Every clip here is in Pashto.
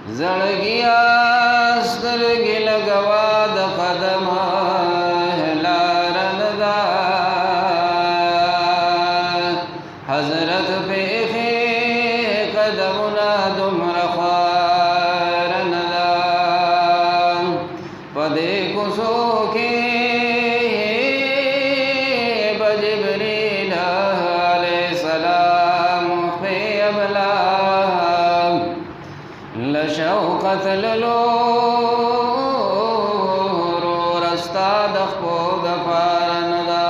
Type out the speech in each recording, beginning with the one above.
जड़गिया स्तरगी लगवा द कदम लारनदा हजरत पे कदमुना दुमर खारनदा पदे कुसो के बजबरील अलैहिस्सलाम पे अबला लशौकत लो रो रस्ता दखो दपारनदा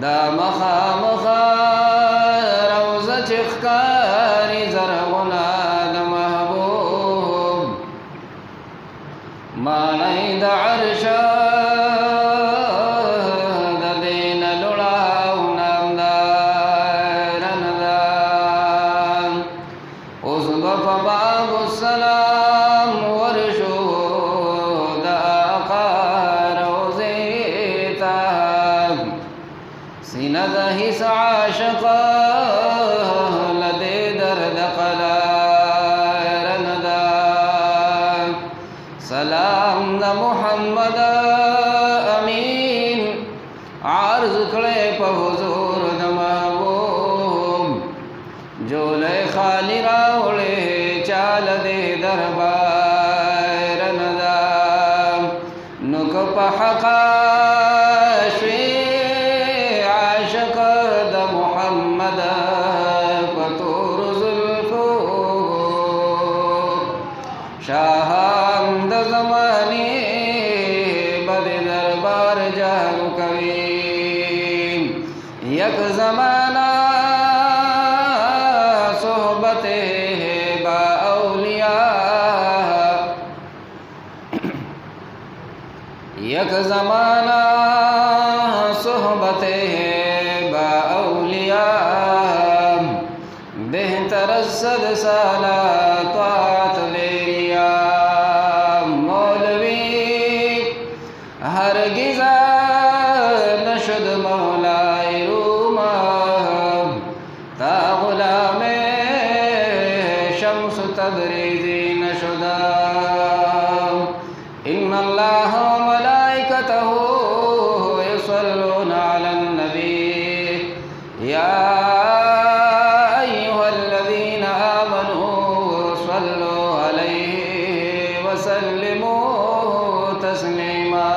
दा मखा मखा रोज़ चिखकारी जरगुना द महबूब मानई द अर्श द दीन लुड़ाऊ नामदारनदा उस बाबू सलाम वर्षो दाक़ारोज़ेता सिनद हिस आशक़ लदे दर्द क़लारनदा सलाम द मुहम्मद अमीन आर्ज़ खड़े पहुज़ूर द महबूब जोले खाली रावले चाल दे दरबारनदा नुक पहका श्री आशक द मुहम्मद पतूर जुल्फो शाहाम द ज़मानी बद दरबार जारू कवी यक ज़माना सोहबते बाउलिया यक ज़माना सोहबते बाउलिया बेहतर सद साला त्वात लेरिया मौलवी हरगिज़ा नशद मौलाए रूमा ता गुलामे शम्स तबरीज़ी नशदा इन्नल्लाह व मलाइकतहु युसल्लूना अलन नबी या अय्युहल्लज़ीना आमनू सल्लू अलैहि व सल्लिमू तस्लीमा।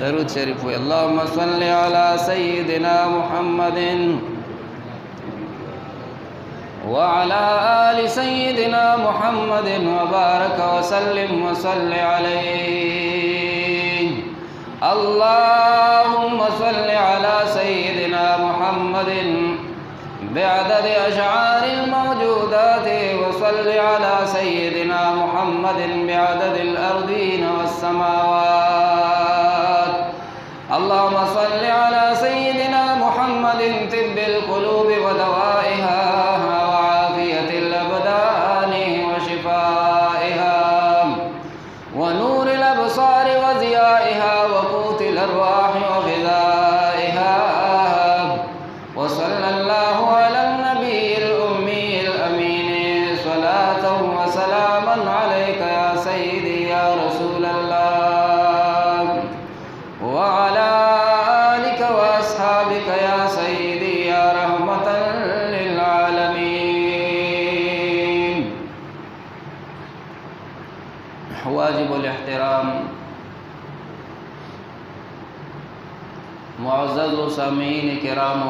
दरूद शरीफ हुए अल्लाहुम्मा सल्लि अला सय्यिदिना मुहम्मदिन व अला आलि सय्यिदिना मुहम्मदिन व बारक व सल्लिम व सल्लि अलैहि अल्लाहुम्मा सल्लि अला सय्यिदिना मुहम्मदिन बिअदद अशआरिल मौजूदाति व सल्लि अला सय्यिदिना मुहम्मदिन बिअददिल अर्दीन वस समावात अल्लाहुम्मा सल्लि अला सय्यिदिना मुहम्मदिन तिब्बिल क़ुलूबि व दवाइहा व आफ़ियतिल अबदानि व शिफ़ाइहा व नूरिल अबसारि व ज़ियाइहा व क़ूतिल अर्वाहि व ग़िज़ाइहा व सल्लल्लाहु अला नबिय्यिल उम्मिय्यिल अमीन स्वलातन व सलामन अलैका या सय्यदी या रसूलल्लाह व अला आलिका व अस्हाबिका या सय्यदी या रहमतन लिल आलमीन। वाजिबुल इहतिराम मुअज़्ज़ज़ सामीईन किराम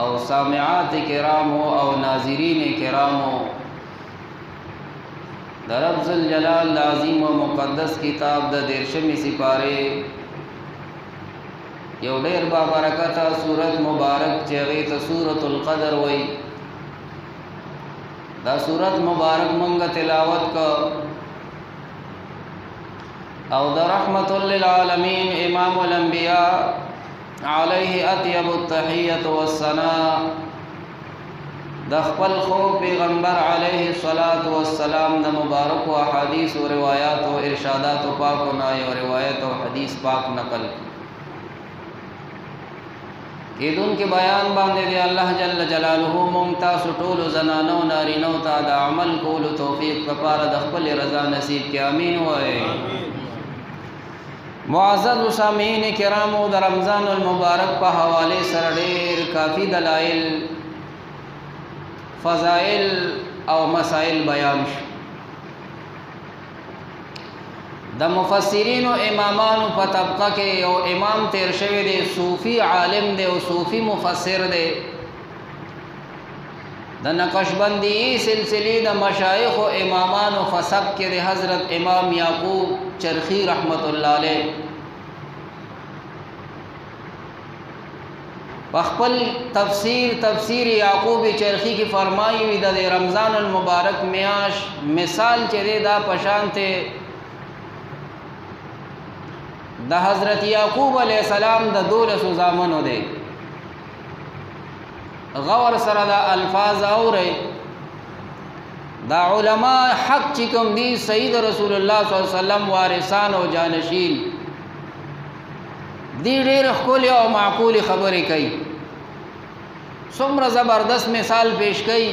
और सामिआत किराम और नाज़रीन किराम रब्ज़ुल जलाल अज़ीम व मुक़द्दस किताब द देरशमी सिपारे यो ढेर बाबरकत सूरत मुबारक चेगे तो सूरतुल क़दर वही दा सूरत मुबारक मंग तिलावत का और द रहमतुल लिल आलमीन इमामुल अंबिया अलैहि अत्यबुत तहियत वस्सना दखपल खूब पैगम्बर अलैहिस्सलातु वस्सलाम द मुबारक व अहादीस व रिवायात व इरशादात व पाक व नाय व रिवायत व हदीस पाक नकल کیدون کے بیان باندے دے اللہ جل جلالہ ممتاز ټولو زنانو نارینو ته د عمل کولو توفیق لپاره د خپل رضا نصیب کې آمین وایي. معزز سامعین کرامو د رمضان المبارک په حوالے سره ډېر کافی دلائل فضائل او مسائل بیان شو. د مفسرین او امامانو په طبقه کې یو امام تیر شوی دی، صوفی عالم دی او صوفی مفسر دی. د نقشبندی سلسله د مشایخ او امامانو فسب کې د حضرت امام یعقوب چرخی رحمت الله علیه خپل تفسیر یعقوب چرخی کی فرمائی وی د رمضان المبارک میاش مثال چره دا پشانته د حضرت یعقوب علیہ السلام د 12 زامنو دی. غور سره دا الفاظ اوره دا علماء حق چکم دی سید رسول الله صلی الله علیه وسلم وارثان او جانشین دی ډېر خپل او معقول خبرې کوي. څومره زبردست مثال پیش کوي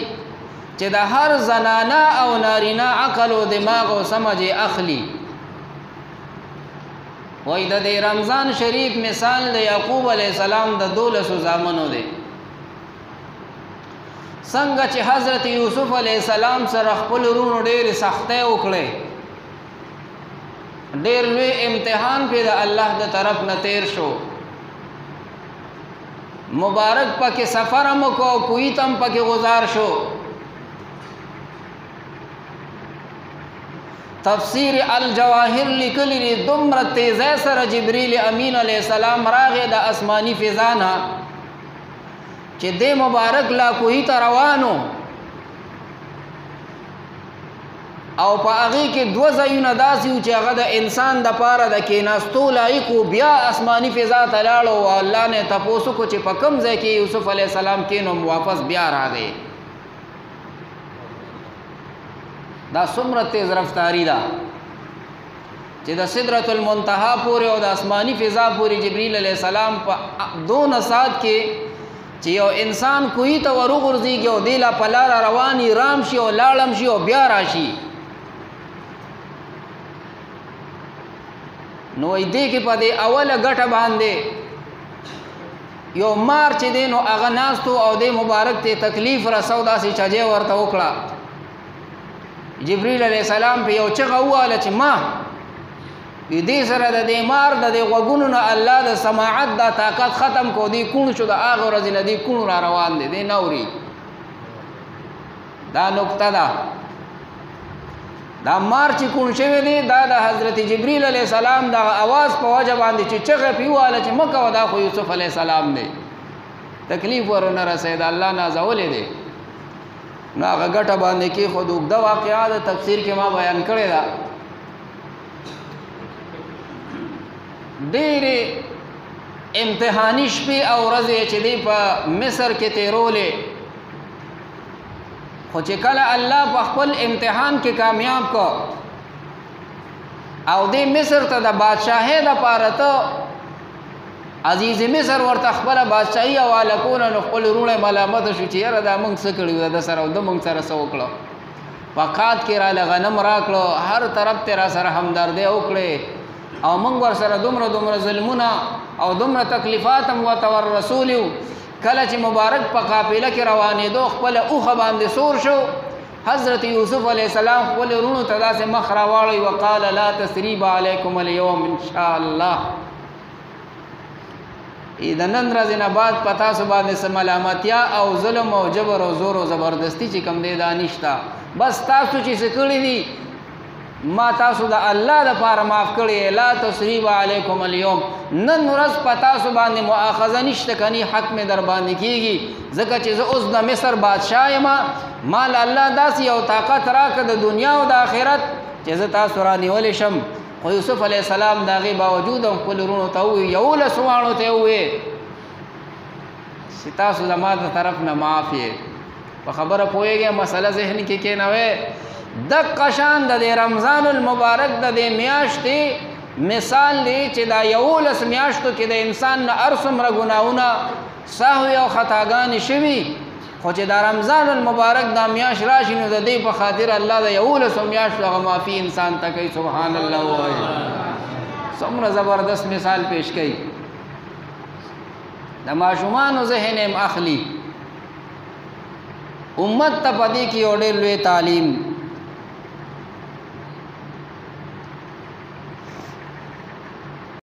چې د هر زنانه او نارینه عقل او دماغ او سمجھ اخلي. وای د رمضان شریف مثال د یعقوب علیہ السلام د 12 زامنو دی. څنګه چې حضرت یوسف علیہ السلام سره خپل ورونو ډېر سختۍ وکړې، ډېر لوی امتحان په د الله د طرف نه تیر شو. مبارک پکې سفر هم کو کویت هم پکې گزار شو. تفسیر الجواهر لیکلی دی دومره تیزه سره جبریل امین علیہ السلام راغی د آسمانی فضانا چې د مبارک لا کویت روانو او په هغه کې 2 ځایونه داسې چې هغه د انسان د پاره د کیناستو لایق بیا آسمانی فضا ته لاړو او الله نه تاسو کو چې په کوم ځای کې یوسف علیہ السلام کینو واپس بیا راغی. دا څومره تیز رفتاری ده چې د سدرۃ المنتہا پورې او د آسمانی فضا پورې جبرئیل علیہ السلام په 2 ساعت کې چې یو انسان کوی ته ورغورځيږي او دی لا پلار رواني رام شي او لاړم شي او بیا راشي. نو دې کې په دې اوله ګټه باندې یو مار چې دینو هغه ناستو او د مبارک ته تکلیف رسو داسې چجه ورته وکړه. جبرئیل علیہ السلام په یو چغه واله چې ما دې سره د دې مار د غوګونو نه الله د سماعت د طاقت ختم کو دی کون شو د هغه ورځ نه دی کون را روان دي دی نوري. دا نقطه ده دا مار چې کون شوی دی دا د حضرت جبرئیل علیہ السلام د आवाज په وجه باندې چې چغه پیواله چې مکه ودا خو یوسف علیہ السلام دی تکلیف ورونه رسید الله نازولې دی. نو هغه ګټه باندې کې خود وګدا واقعا د تفسیر کې ما بیان کړی دا ډېر امتحاني شپې او ورځې چې دی په مصر کې تیرولې، خو چې کله الله په خپل امتحان کې کامیاب کو او دی مصر ته د بادشاہي د پاره ته عزیز مصر ورته خپل بادشاہي حواله کول نو خپل رونه ملامت شو چې یاره دا موږ څه کړی د سره او د موږ سره څه وکړو. فقات کې را غنم راکړو هر طرف ته را سره همدردي وکړي او موږ ور سره دومره ظلمونه او دومره تکلیفات هم ورته رسولیو. کله چې مبارک په قافله کې روانې دو خپل اوخه باندې سور شو حضرت یوسف علیہ السلام خپل رونو ته داسې مخ راواړی وقال لا تثریب علیکم اليوم ان شاء الله. د نن ورځې نه بعد پتا سو باندې ملامتیا او ظلم او جبر او زور او زبردستی چې کم دی دا نشتا. بس تاسو چې څه کړی دي ما تاسو د الله د پاره معاف کړی. لا تثریب علیکم اليوم نن ورځ پتا سو باندې مؤاخذه نشته کني حق می در باندې کیږي ځکه چې زه اوس د مصر بادشاہ یم مال الله داسې یو طاقت راکړه د دنیا او د آخرت چې زه تاسو را نیولې شم. خو یوسف علیہ السلام داغه باوجود هم خپل ورونو ته وی یو لسوانو ته وی چې تاسو زما د طرف نه معاف یې په خبره پوهیږئ مسله ذهن کې کې نه وي. د قشان د رمضان المبارک د میاشتې مثال دی چې دا 11 میاشتو کې د انسان نه ارسمره ګناونه سهو او خطاګانې شوي، خو چې دا رمضان المبارک دا میاشت راشي نو د دې په خاطر الله د 11 میاشتو هغه معافي انسان ته کوي. سبحان الله وایي. څومره زبردست مثال پیش کوي. د ماشومانو ذهن هم اخلي. امت ته په دې کې یو ډېر لوی تعلیم